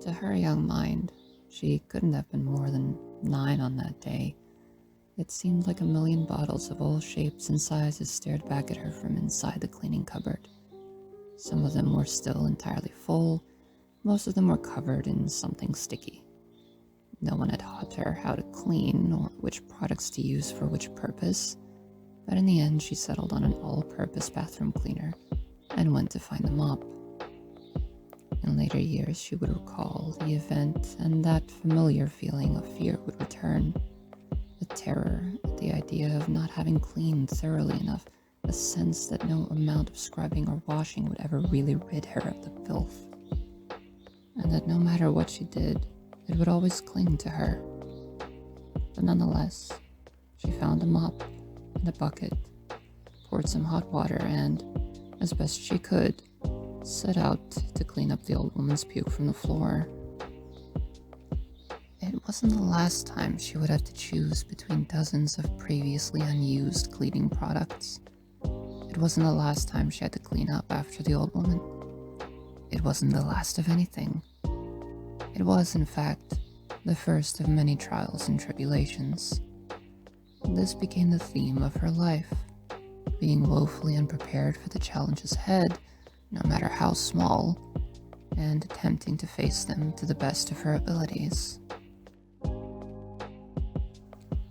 To her young mind, she couldn't have been more than 9 on that day. It seemed like a million bottles of all shapes and sizes stared back at her from inside the cleaning cupboard. Some of them were still entirely full, most of them were covered in something sticky. No one had taught her how to clean or which products to use for which purpose, but in the end she settled on an all-purpose bathroom cleaner and went to find the mop. In later years, she would recall the event, and that familiar feeling of fear would return. The terror at the idea of not having cleaned thoroughly enough, a sense that no amount of scrubbing or washing would ever really rid her of the filth, and that no matter what she did, it would always cling to her. But nonetheless, she found a mop and a bucket, poured some hot water, and, as best she could, set out to clean up the old woman's puke from the floor. It wasn't the last time she would have to choose between dozens of previously unused cleaning products. It wasn't the last time she had to clean up after the old woman. It wasn't the last of anything. It was, in fact, the first of many trials and tribulations. This became the theme of her life, being woefully unprepared for the challenges ahead, no matter how small, and attempting to face them to the best of her abilities.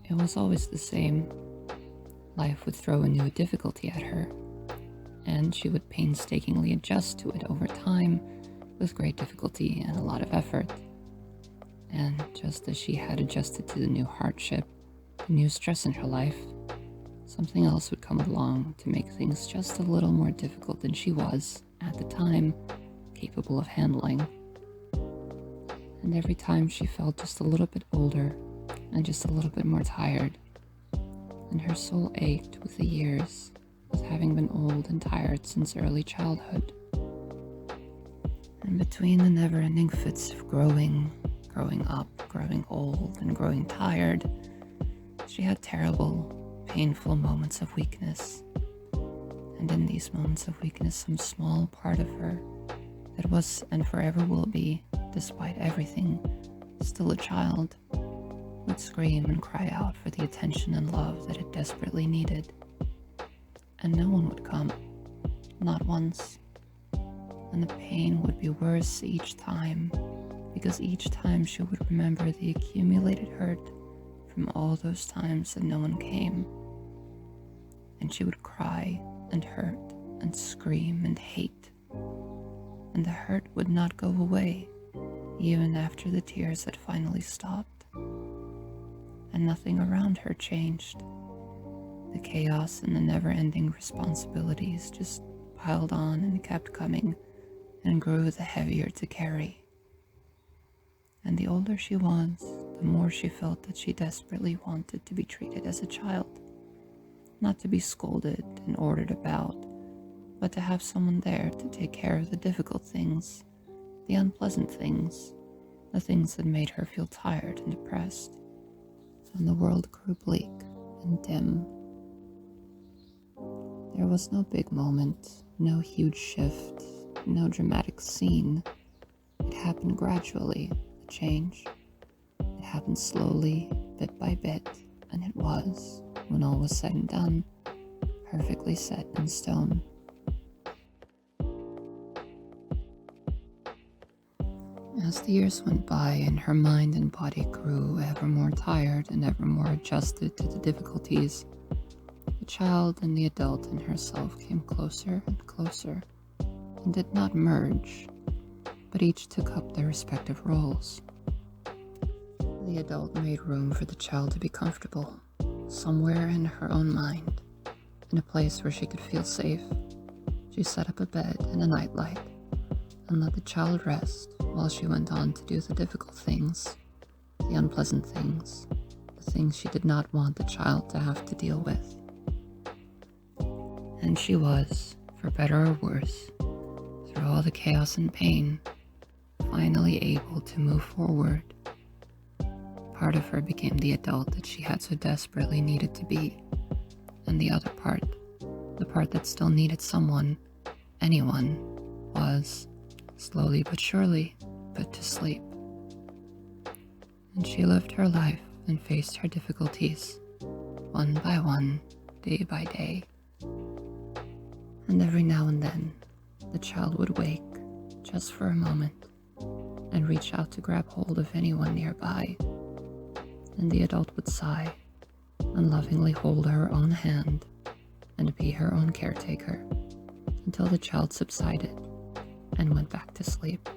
It was always the same. Life would throw a new difficulty at her, and she would painstakingly adjust to it over time with great difficulty and a lot of effort. And just as she had adjusted to the new hardship, the new stress in her life, something else would come along to make things just a little more difficult than she was, at the time, capable of handling. And every time she felt just a little bit older and just a little bit more tired, and her soul ached with the years, with having been old and tired since early childhood. And between the never-ending fits of growing up, growing old, and growing tired, she had terrible, painful moments of weakness. And in these moments of weakness, some small part of her that was and forever will be, despite everything, still a child, would scream and cry out for the attention and love that it desperately needed. And no one would come, not once. And the pain would be worse each time, because each time she would remember the accumulated hurt from all those times that no one came. And she would cry and hurt and scream and hate. And the hurt would not go away, even after the tears had finally stopped. And nothing around her changed. The chaos and the never-ending responsibilities just piled on and kept coming and grew the heavier to carry. And the older she was, the more she felt that she desperately wanted to be treated as a child. Not to be scolded and ordered about, but to have someone there to take care of the difficult things, the unpleasant things, the things that made her feel tired and depressed. And the world grew bleak and dim. There was no big moment, no huge shift, no dramatic scene. It happened gradually, the change. It happened slowly, bit by bit, and it was, when all was said and done, perfectly set in stone. As the years went by and her mind and body grew ever more tired and ever more adjusted to the difficulties, the child and the adult in herself came closer and closer, and did not merge, but each took up their respective roles. The adult made room for the child to be comfortable, somewhere in her own mind, in a place where she could feel safe. She set up a bed and a nightlight, and let the child rest while she went on to do the difficult things, the unpleasant things, the things she did not want the child to have to deal with. And she was, for better or worse, through all the chaos and pain, finally able to move forward. Part of her became the adult that she had so desperately needed to be, and the other part, the part that still needed someone, anyone, was, slowly but surely, put to sleep. And she lived her life and faced her difficulties, one by one, day by day. And every now and then, the child would wake just for a moment and reach out to grab hold of anyone nearby. And the adult would sigh and lovingly hold her own hand and be her own caretaker until the child subsided and went back to sleep.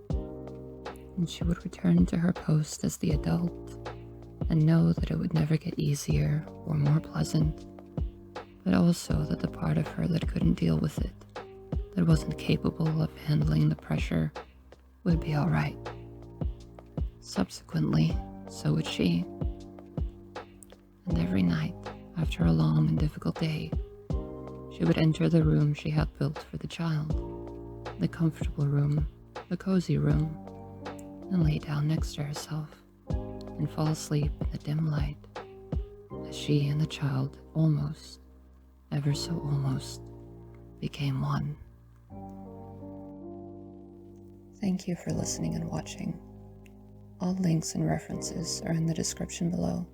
And she would return to her post as the adult and know that it would never get easier or more pleasant, but also that the part of her that couldn't deal with it, that wasn't capable of handling the pressure, would be all right. Subsequently, so would she. And every night, after a long and difficult day, she would enter the room she had built for the child, the comfortable room, the cozy room, and lay down next to herself and fall asleep in the dim light as she and the child almost, ever so almost, became one. Thank you for listening and watching. All links and references are in the description below.